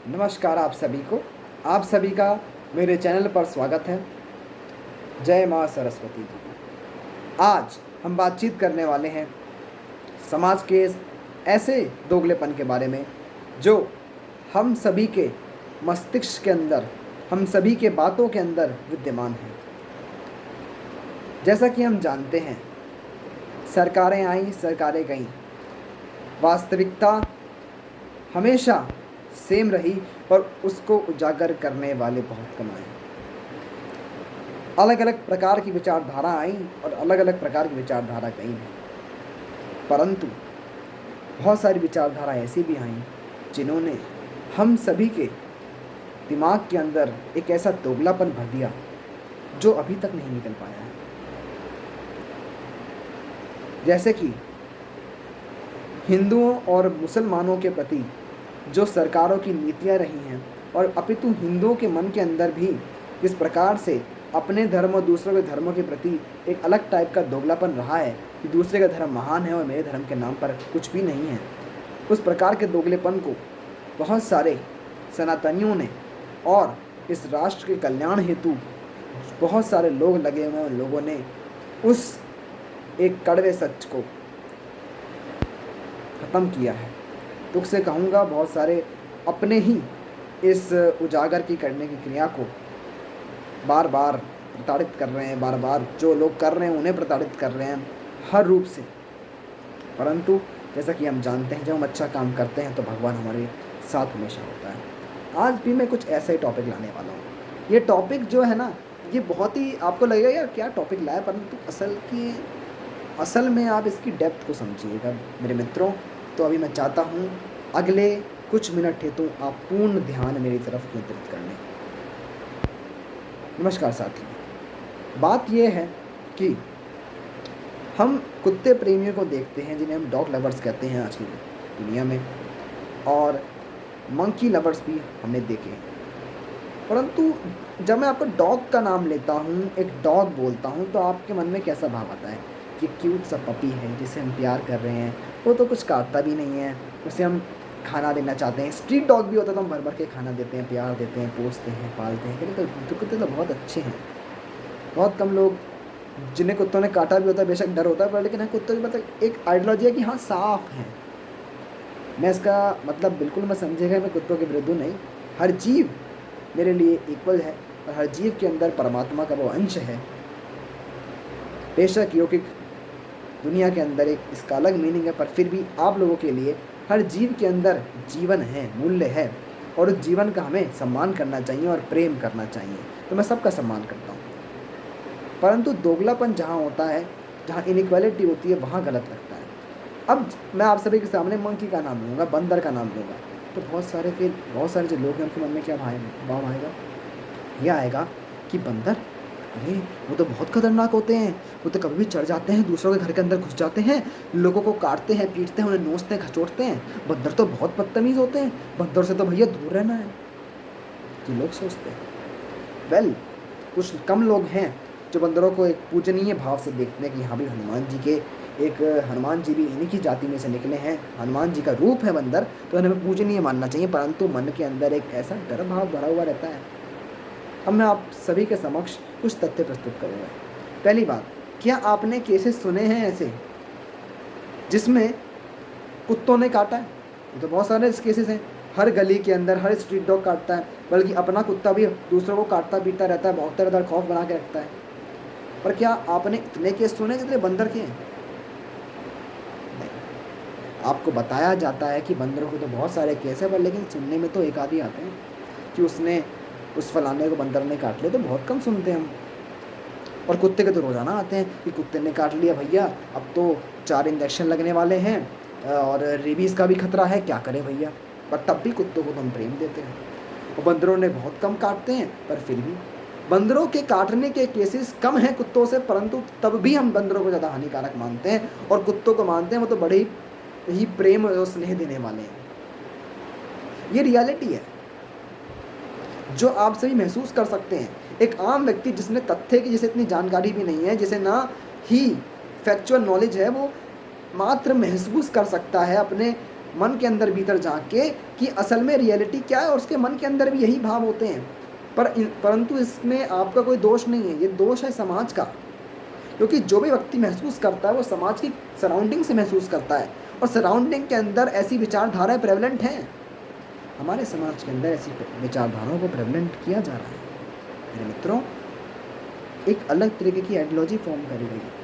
नमस्कार आप सभी का मेरे चैनल पर स्वागत है। जय माँ सरस्वती जी। आज हम बातचीत करने वाले हैं समाज के ऐसे दोगलेपन के बारे में जो हम सभी के मस्तिष्क के अंदर, हम सभी के बातों के अंदर विद्यमान है। जैसा कि हम जानते हैं, सरकारें आईं, सरकारें गईं, वास्तविकता हमेशा सेम रही, पर उसको उजागर करने वाले बहुत कम आए। अलग अलग प्रकार की विचारधारा आई और अलग अलग प्रकार की विचारधारा गई भी, परंतु बहुत सारी विचारधारा ऐसी भी आई जिन्होंने हम सभी के दिमाग के अंदर एक ऐसा दोगलापन भर दिया जो अभी तक नहीं निकल पाया है। जैसे कि हिंदुओं और मुसलमानों के प्रति जो सरकारों की नीतियां रही हैं, और अपितु हिंदुओं के मन के अंदर भी जिस प्रकार से अपने धर्म और दूसरों के धर्मों के प्रति एक अलग टाइप का दोगलापन रहा है कि दूसरे का धर्म महान है और मेरे धर्म के नाम पर कुछ भी नहीं है, उस प्रकार के दोगलेपन को बहुत सारे सनातनियों ने और इस राष्ट्र के कल्याण हेतु बहुत सारे लोग लगे हुए लोगों ने उस एक कड़वे सच को ख़त्म किया है। दुख से कहूँगा, बहुत सारे अपने ही इस उजागर की करने की क्रिया को बार बार प्रताड़ित कर रहे हैं, बार बार जो लोग कर रहे हैं उन्हें प्रताड़ित कर रहे हैं हर रूप से। परंतु जैसा कि हम जानते हैं, जब हम अच्छा काम करते हैं तो भगवान हमारे साथ हमेशा होता है। आज भी मैं कुछ ऐसा ही टॉपिक लाने वाला हूँ। ये टॉपिक जो है ना, ये बहुत ही आपको लगेगा यार क्या टॉपिक लाया, परंतु असल में आप इसकी डेप्थ को समझिएगा मेरे मित्रों। तो अभी मैं चाहता हूँ अगले कुछ मिनट हेतु आप पूर्ण ध्यान मेरी तरफ केंद्रित कर लें। नमस्कार साथियों, बात यह है कि हम कुत्ते प्रेमियों को देखते हैं जिन्हें हम डॉग लवर्स कहते हैं आज की दुनिया में, और मंकी लवर्स भी हमने देखे हैं। परंतु जब मैं आपको डॉग का नाम लेता हूँ, एक डॉग बोलता हूँ, तो आपके मन में कैसा भाव आता है कि क्यूट सा पपी है जिसे हम प्यार कर रहे हैं, वो तो कुछ काटता भी नहीं है, उसे हम खाना देना चाहते हैं। स्ट्रीट डॉग भी होता है तो हम भर भर के खाना देते हैं, प्यार देते हैं, पोसते हैं, पालते हैं। तो कुत्ते तो बहुत अच्छे हैं। बहुत कम लोग जिन्हें कुत्तों ने काटा भी होता है, बेशक डर होता है, पर लेकिन हाँ, कुत्तों की मतलब एक आइडियोलॉजी है कि हाँ साफ है। मैं इसका मतलब बिल्कुल मैं समझेगा, मैं कुत्तों के विरुद्ध नहीं। हर जीव मेरे लिए इक्वल है और हर जीव के अंदर परमात्मा का वो अंश है। बेशक यौगिक दुनिया के अंदर एक इसका अलग मीनिंग है, पर फिर भी आप लोगों के लिए हर जीव के अंदर जीवन है, मूल्य है, और उस जीवन का हमें सम्मान करना चाहिए और प्रेम करना चाहिए। तो मैं सबका सम्मान करता हूँ, परंतु दोगलापन जहाँ होता है, जहाँ इनइक्वालिटी होती है, वहाँ गलत लगता है। अब मैं आप सभी के सामने मंकी का नाम लूँगा, बंदर का नाम लूँगा, तो बहुत सारे जो लोग हैं उनके मन में क्या भाव आएगा? यह आएगा कि बंदर, अरे वो तो बहुत खतरनाक होते हैं, वो तो कभी भी चढ़ जाते हैं, दूसरों के घर के अंदर घुस जाते हैं, लोगों को काटते हैं, पीटते हैं, उन्हें नोचते हैं, खचोटते हैं। बंदर तो बहुत बदतमीज़ होते हैं, बंदर से तो भैया दूर रहना है, ये लोग सोचते हैं। वेल, कुछ कम लोग हैं जो बंदरों को एक पूजनीय भाव से देखते हैं कि हाँ भी हनुमान जी भी इन्हीं की जाति में से निकले हैं, हनुमान जी का रूप है बंदर, तो हमें पूजनीय मानना चाहिए। परंतु मन के अंदर एक ऐसा डर भाव भरा हुआ रहता है। अब मैं आप सभी के समक्ष कुछ तथ्य प्रस्तुत करूँगा। पहली बात, क्या आपने केसेस सुने हैं ऐसे जिसमें कुत्तों ने काटा है? ये तो बहुत सारे केसेस हैं। हर गली के अंदर हर स्ट्रीट डॉग काटता है, बल्कि अपना कुत्ता भी दूसरों को काटता पीटता रहता है, भौंकता रहता है, खौफ बना के रखता है। पर क्या आपने इतने केस सुने जितने बंदर के हैं? नहीं। आपको बताया जाता है कि बंदरों के तो बहुत सारे केस हैं, पर लेकिन सुनने में तो एक आध ही आते हैं कि उस फलाने को बंदर ने काट लिया, तो बहुत कम सुनते हैं हम। और कुत्ते के तो रोज़ाना आते हैं कि कुत्ते ने काट लिया भैया, अब तो 4 इंजेक्शन लगने वाले हैं और रेबीज़ का भी खतरा है, क्या करें भैया। पर तब भी कुत्तों को तो हम प्रेम देते हैं। और बंदरों ने बहुत कम काटते हैं, पर फिर भी बंदरों के काटने के केसेस कम हैं कुत्तों से, परंतु तब भी हम बंदरों को ज़्यादा हानिकारक मानते हैं और कुत्तों को मानते हैं वो तो बड़े ही प्रेम और स्नेह देने वाले हैं। ये रियलिटी है जो आप सभी महसूस कर सकते हैं। एक आम व्यक्ति जिसने तथ्य की जिसे इतनी जानकारी भी नहीं है, जिसे ना ही फैक्चुअल नॉलेज है, वो मात्र महसूस कर सकता है अपने मन के अंदर भीतर झाँके कि असल में रियलिटी क्या है, और उसके मन के अंदर भी यही भाव होते हैं। परंतु इसमें आपका कोई दोष नहीं है, ये दोष है समाज का। क्योंकि जो भी व्यक्ति महसूस करता है वो समाज की सराउंडिंग से महसूस करता है, और सराउंडिंग के अंदर ऐसी विचारधाराएं प्रेवलेंट हैं। हमारे समाज के अंदर ऐसी विचारधाराओं को प्रेवलेंट किया जा रहा है मेरे मित्रों। एक अलग तरीके की आइडियोलॉजी फॉर्म करी गई है।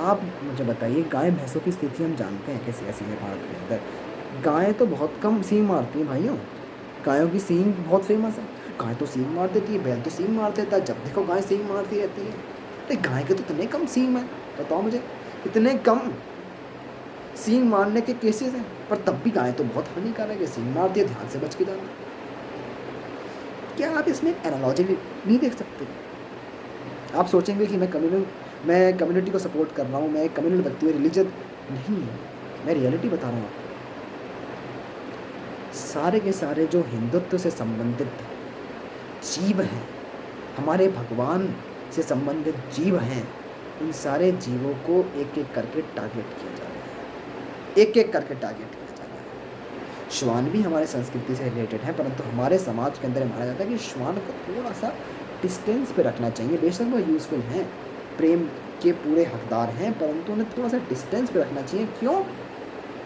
आप मुझे बताइए, गाय भैंसों की स्थिति हम जानते हैं कैसी ऐसी है भारत के अंदर। गायें तो बहुत कम सींग मारती हैं भाइयों, गायों की सींग बहुत फेमस है। गाय तो सींग मार देती है, बैल तो सींग मार देता है, जब देखो गाय सींग मारती रहती है। तो गाय के तो इतने कम सींग हैं, बताओ मुझे, इतने कम सींग मारने के केसेस हैं, पर तब भी गाय तो बहुत हानिकारक है, सींग मारती है, ध्यान से बच के जाना। क्या आप इसमें एनालॉजी नहीं देख सकते? आप सोचेंगे कि मैं कम्युनिटी को सपोर्ट कर रहा हूँ, मैं कम्युनल व्यक्ति हूँ, रिलीजन नहीं, मैं रियलिटी बता रहा हूँ आपको। सारे के सारे जो हिंदुत्व से संबंधित जीव हैं, हमारे भगवान से संबंधित जीव हैं, उन सारे जीवों को एक एक करके टारगेट किया जा रहा है, एक एक करके टारगेट किया जा रहा है। श्वान भी हमारे संस्कृति से रिलेटेड है, परंतु हमारे समाज के अंदर माना जाता है कि श्वान को थोड़ा सा डिस्टेंस पे रखना चाहिए। बेशक वो यूज़फुल हैं, प्रेम के पूरे हकदार हैं, परंतु उन्हें थोड़ा सा डिस्टेंस पे रखना चाहिए। क्यों?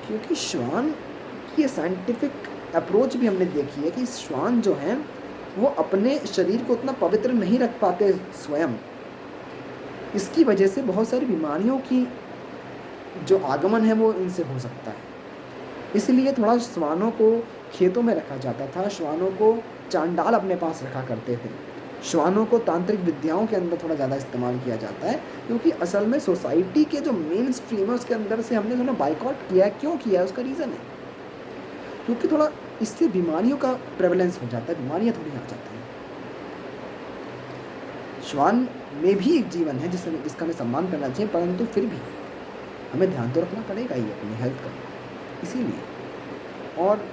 क्योंकि श्वान की ये साइंटिफिक अप्रोच भी हमने देखी है कि श्वान जो हैं वो अपने शरीर को उतना पवित्र नहीं रख पाते स्वयं। इसकी वजह से बहुत सारी बीमारियों की जो आगमन है वो इनसे हो सकता है। इसलिए थोड़ा श्वानों को खेतों में रखा जाता था, श्वानों को चांडाल अपने पास रखा करते थे, श्वानों को तांत्रिक विद्याओं के अंदर थोड़ा ज़्यादा इस्तेमाल किया जाता है। क्योंकि असल में सोसाइटी के जो मेन स्ट्रीम है उसके अंदर से हमने थोड़ा बाइकआउट किया है। क्यों किया है? उसका रीज़न है क्योंकि थोड़ा इससे बीमारियों का प्रेवलेंस हो जाता है, बीमारियाँ थोड़ी आ जाती हैं। श्वान में भी एक जीवन है जिसका हमें सम्मान करना चाहिए, परंतु फिर भी हमें ध्यान तो रखना पड़ेगा ही अपनी हेल्थ का, इसीलिए। और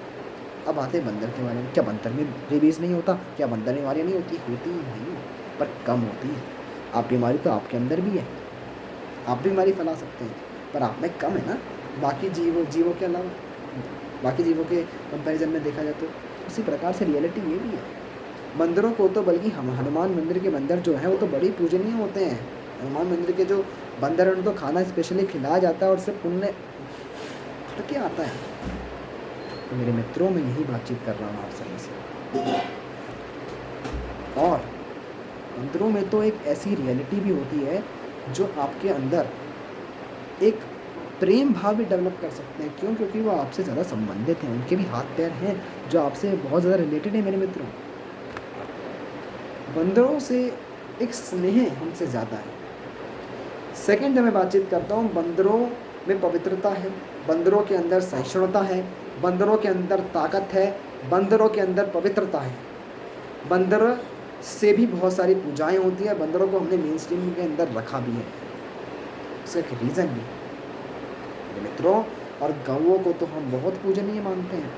अब आते हैं बंदर के बारे में। क्या बंदर में रेबीज़ नहीं होता? क्या बंदर में बीमारियाँ नहीं होती? होती ही नहीं, पर कम होती है। आप बीमारी तो आपके अंदर भी है, आप बीमारी फैला सकते हैं, पर आप में कम है ना, बाकी जीवों के अलावा, बाकी जीवों के कंपैरिजन में देखा जाए तो। उसी प्रकार से रियलिटी ये भी है। मंदिरों को तो बल्कि हनुमान मंदिर के बंदर जो हैं वो तो बड़ी पूजनीय होते हैं। हनुमान मंदिर के जो बंदर हैं उनको खाना स्पेशली खिलाया जाता है और उससे पुण्य फट के आता है। तो मेरे मित्रों, मैं यही बातचीत कर रहा हूँ आप सभी से। और मंदिरों में तो एक ऐसी रियलिटी भी होती है जो आपके अंदर एक प्रेम भाव भी डेवलप कर सकते हैं। क्यों? क्योंकि वो आपसे ज़्यादा संबंधित हैं, उनके भी हाथ पैर हैं जो आपसे बहुत ज़्यादा रिलेटेड है। मेरे मित्रों, बंदरों से एक स्नेह हमसे ज़्यादा है। सेकंड मैं बातचीत करता हूँ, बंदरों में पवित्रता है, बंदरों के अंदर सहिष्णुता है, बंदरों के अंदर ताकत है, बंदरों के अंदर पवित्रता है। बंदर से भी बहुत सारी पूजाएं होती हैं, बंदरों को हमने मेन स्ट्रीम के अंदर रखा भी है, उसका एक रीज़न भी है मित्रों। और गौओं को तो हम बहुत पूजनीय मानते हैं।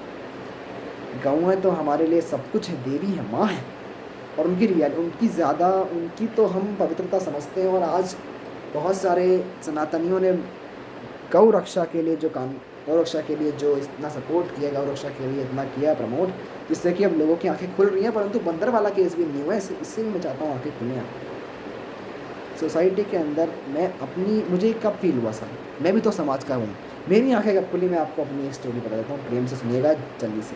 गौएं तो हमारे लिए सब कुछ है, देवी है, माँ है, और उनकी तो हम पवित्रता समझते हैं। और आज बहुत सारे सनातनियों ने गौ रक्षा के लिए जो इतना सपोर्ट किया, गौ रक्षा के लिए इतना किया प्रमोट, जिससे कि अब लोगों की आंखें खुल रही हैं। परंतु बंदर वाला केस भी नहीं हुआ है, इससे भी मैं चाहता हूँ आंखें खुलें। सोसाइटी के अंदर मुझे कब फील हुआ सर, मैं भी तो समाज का हूँ, मेरी आंखें कब खुली, मैं आपको अपनी एक स्टोरी बता देता हूँ, प्रेम से सुनिएगा जल्दी से।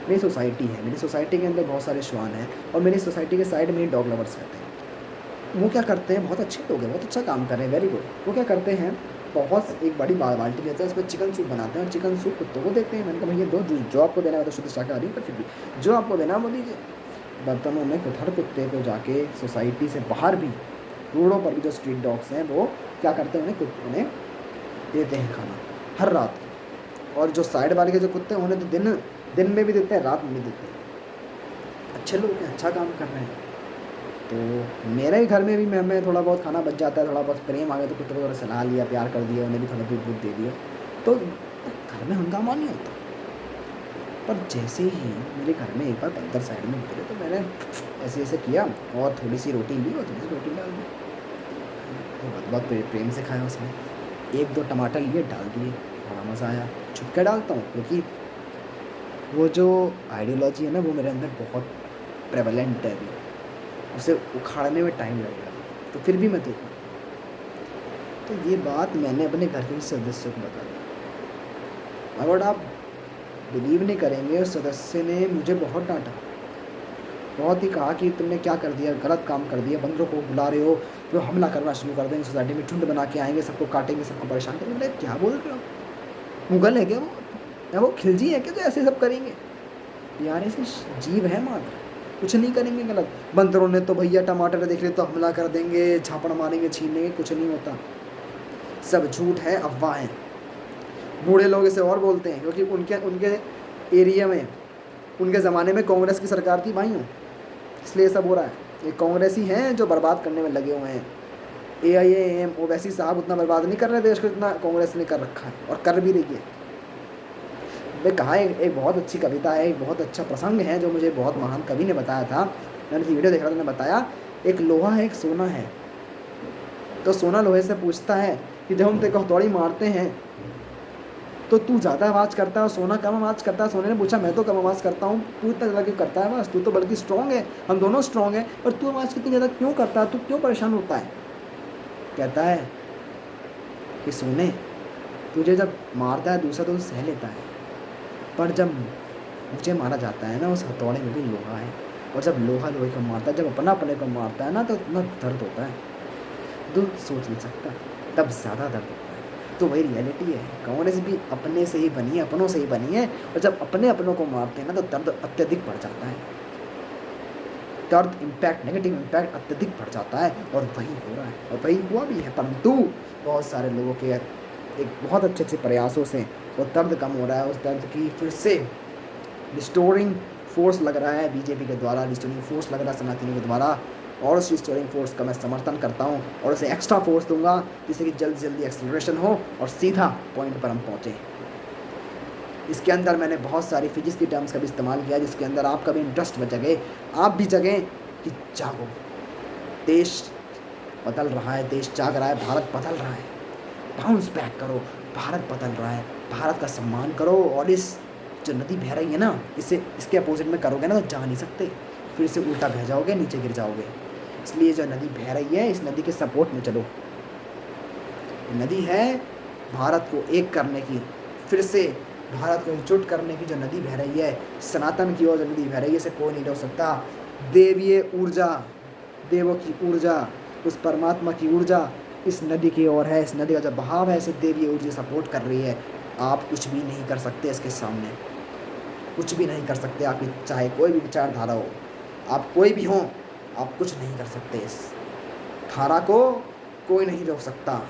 मेरी सोसाइटी है, मेरी सोसाइटी के अंदर बहुत सारे श्वान हैं, और मेरी सोसाइटी के साइड में डॉग लवर्स रहते हैं। वो क्या करते हैं, बहुत अच्छे लोग हैं, बहुत अच्छा काम कर रहे हैं, वेरी गुड। वो क्या करते हैं, बहुत एक बड़ी बाल्टी लेते हैं, उसमें चिकन सूप बनाते हैं और चिकन सूप कुत्तों को देते हैं। मैंने कहा भैया दो, जो आपको देना है, तो शुद्ध शाकाहारी, पर फिर भी जो आपको देना है वो दीजिए। बर्तनों में हर कुत्ते को जाके सोसाइटी से बाहर भी, रोडों पर भी जो स्ट्रीट डॉग्स हैं वो क्या करते हैं, उन्हें देते हैं खाना हर रात। और जो साइड वाले के जो कुत्ते हैं उन्हें तो दिन में भी देते हैं, रात में भी देते हैं। अच्छे लोग हैं, अच्छा काम कर रहे हैं। तो मेरे ही घर में भी मैं थोड़ा बहुत खाना बच जाता है, थोड़ा बहुत प्रेम आ गया तो कुत्ते को थोड़ा सलाह लिया, प्यार कर दिया, उन्हें भी थोड़ा दूध दे दिया, तो घर में हंगामा नहीं होता। पर जैसे ही मेरे घर में एक बार बंदर साइड में उतरे तो मैंने ऐसे किया और थोड़ी सी रोटी ली और थोड़ी सी रोटी डाल दी, बहुत प्रेम से खाया उसने। 1-2 टमाटर लिए, डाल दिए, बड़ा मज़ा आया। छुप के डालता हूँ क्योंकि वो जो आइडियोलॉजी है ना वो मेरे अंदर बहुत प्रेवलेंट है अभी, उसे उखाड़ने में टाइम लगेगा, तो फिर भी मैं तो ये बात मैंने अपने घर के सदस्यों को बता दी। और आप बिलीव नहीं करेंगे, उस सदस्य ने मुझे बहुत डांटा, बहुत ही कहा कि तुमने क्या कर दिया, गलत काम कर दिया, बंदरों को बुला रहे हो, जो हमला करना शुरू कर देंगे सोसाइटी में, झुंड बना के आएंगे, सबको काटेंगे, सबको परेशान करेंगे। बोले क्या बोल रहे हो, मुगल है क्या वो, या वो खिलजी है क्या जो ऐसे सब करेंगे? यार ऐसे जीव है मात्र, कुछ नहीं करेंगे गलत। बंदरों ने तो भैया टमाटर देख ले तो हमला कर देंगे, झापड़ मारेंगे, छीन लेंगे, कुछ नहीं होता, सब झूठ है, अफवाह है। बूढ़े लोग इसे और बोलते हैं क्योंकि उनके एरिया में, उनके ज़माने में कांग्रेस की सरकार थी भाइयों, इसलिए सब हो रहा है। ये कांग्रेस ही हैं जो बर्बाद करने में लगे हुए हैं। AIAM ओवैसी साहब उतना बर्बाद नहीं कर रहे देश को जितना कांग्रेस ने कर रखा है, और कर भी रही है। मैं कहा एक बहुत अच्छी कविता है, एक बहुत अच्छा प्रसंग है जो मुझे बहुत महान कवि ने बताया था। मैंने वीडियो देख रहा था, उन्होंने बताया एक लोहा है एक सोना है, तो सोना लोहे से पूछता है कि जब हम तेरे को हथौड़ी मारते हैं तो तू ज़्यादा आवाज़ करता है और सोना कम आवाज़ करता है। सोने ने पूछा मैं तो कम आवाज़ करता हूँ, तू इतना ज़्यादा क्यों करता है आवाज़, तू तो बल्कि स्ट्रॉन्ग है, हम दोनों स्ट्रॉन्ग हैं, और तू आवाज़ कितनी ज़्यादा क्यों करता है, तू क्यों परेशान होता है? कहता है कि सोने, तुझे जब मारता है दूसरा तो सह लेता है, पर जब मुझे मारा जाता है ना, उस हथौड़े में भी लोहा है, और जब लोहा लोहे को मारता है, जब अपना अपने को मारता है ना, तो इतना दर्द होता है तो सोच नहीं सकता, तब ज़्यादा दर्द होता है। तो वही रियलिटी है, कांग्रेस भी अपने से ही बनी है, अपनों से ही बनी है, और जब अपने अपनों को मारते हैं ना तो दर्द अत्यधिक बढ़ जाता है, दर्द इम्पैक्ट, नेगेटिव इम्पैक्ट अत्यधिक बढ़ जाता है, और वही हो रहा है, और वही हुआ भी है। परंतु बहुत सारे लोगों के एक बहुत अच्छे प्रयासों से वो दर्द कम हो रहा है, उस दर्द की फिर से रिस्टोरिंग फोर्स लग रहा है बीजेपी के द्वारा, रिस्टोरिंग फोर्स लग रहा है सनातनियों के द्वारा, और उस रिस्टोरिंग फोर्स का मैं समर्थन करता हूँ, और उसे एक्स्ट्रा फोर्स दूंगा जिससे कि जल्दी जल्दी एक्सेलरेशन हो और सीधा पॉइंट पर हम पहुँचें। इसके अंदर मैंने बहुत सारी फिजिक्स की टर्म्स का भी इस्तेमाल किया, जिसके अंदर आपका भी इंटरेस्ट जगे, आप भी जगें कि जागो, देश बदल रहा है, देश जाग रहा है, भारत बदल रहा है, बाउंस बैक करो, भारत बदल रहा है, भारत का सम्मान करो, और इस जो नदी बह रही है ना, इसे इसके अपोजिट में करोगे ना तो जा नहीं सकते, फिर से उल्टा बह जाओगे, नीचे गिर जाओगे। इसलिए जो नदी बह रही है, इस नदी के सपोर्ट में चलो। नदी है भारत को एक करने की, फिर से भारत को एकजुट करने की जो नदी बह रही है, सनातन की ओर जो नदी बह रही है, इसे कोई नहीं रोक सकता। देवीय ऊर्जा, देवों की ऊर्जा, उस परमात्मा की ऊर्जा इस नदी की ओर है, इस नदी का जो बहाव है इसे देवीय ऊर्जा सपोर्ट कर रही है। आप कुछ भी नहीं कर सकते इसके सामने, कुछ भी नहीं कर सकते। आपकी चाहे कोई भी विचारधारा हो, आप कोई भी हों, आप कुछ नहीं कर सकते। इस धारा को कोई नहीं रोक सकता,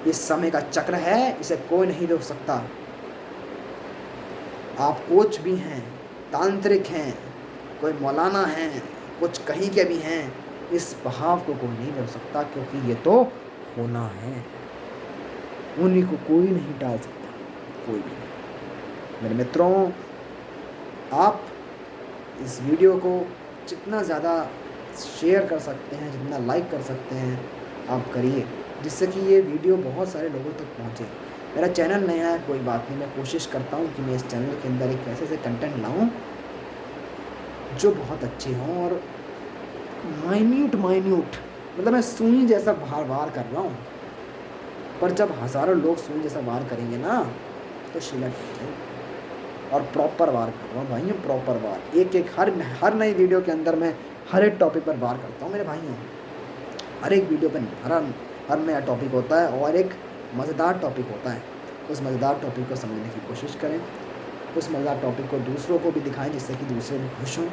ये समय का चक्र है, इसे कोई नहीं रोक सकता। आप कोच भी हैं, तांत्रिक हैं, कोई मौलाना हैं, कुछ कहीं के भी हैं, इस बहाव को कोई नहीं रोक सकता, क्योंकि ये तो होना है, उन्हीं को कोई नहीं डाल सकता, कोई भी नहीं। मेरे मित्रों, आप इस वीडियो को जितना ज़्यादा शेयर कर सकते हैं, जितना लाइक कर सकते हैं, आप करिए, जिससे कि ये वीडियो बहुत सारे लोगों तक पहुँचे। मेरा चैनल नया है, कोई बात नहीं, मैं कोशिश करता हूँ कि मैं इस चैनल के अंदर एक ऐसे कंटेंट लाऊँ जो बहुत अच्छे हों, और माइन्यूट मतलब मैं सुई जैसा वार कर रहा हूँ, पर जब हज़ारों लोग सुई जैसा वार करेंगे ना तो शिला टूट जाएगी। और प्रॉपर वार कर रहा हूँ भाइयों, प्रॉपर वार, एक हर नई वीडियो के अंदर मैं हर एक टॉपिक पर वार करता हूँ मेरे भाइयों। हर एक वीडियो पर हर नया टॉपिक होता है, और एक मज़ेदार टॉपिक होता है। उस मज़ेदार टॉपिक को समझने की कोशिश करें, उस मज़ेदार टॉपिक को दूसरों को भी दिखाएं, जिससे कि दूसरे भी खुश हों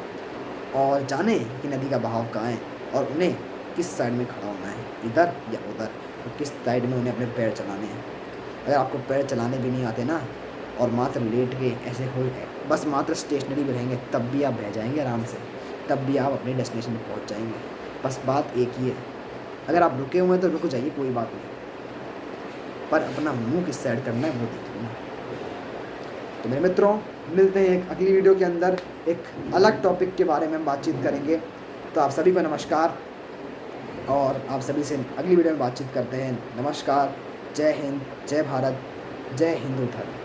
और जाने कि नदी का बहाव कहाँ है, और उन्हें किस साइड में खड़ा होना है, इधर या उधर, और किस साइड में उन्हें अपने पैर चलाने हैं। अगर आपको पैर चलाने भी नहीं आते ना, और मात्र लेट के ऐसे हो, बस मात्र स्टेशनरी में रहेंगे, तब भी आप बह जाएंगे आराम से, तब भी आप अपने डेस्टिनेशन पर पहुँच जाएंगे। बस बात एक ही है, अगर आप रुके हुए हैं तो रुक जाइए, कोई बात नहीं, पर अपना मुंह किस साइड करना है वो देख लेना। तो मेरे मित्रों, मिलते हैं एक अगली वीडियो के अंदर, एक अलग टॉपिक के बारे में हम बातचीत करेंगे। तो आप सभी को नमस्कार, और आप सभी से अगली वीडियो में बातचीत करते हैं। नमस्कार, जय हिंद, जय भारत, जय हिंदू धर्म।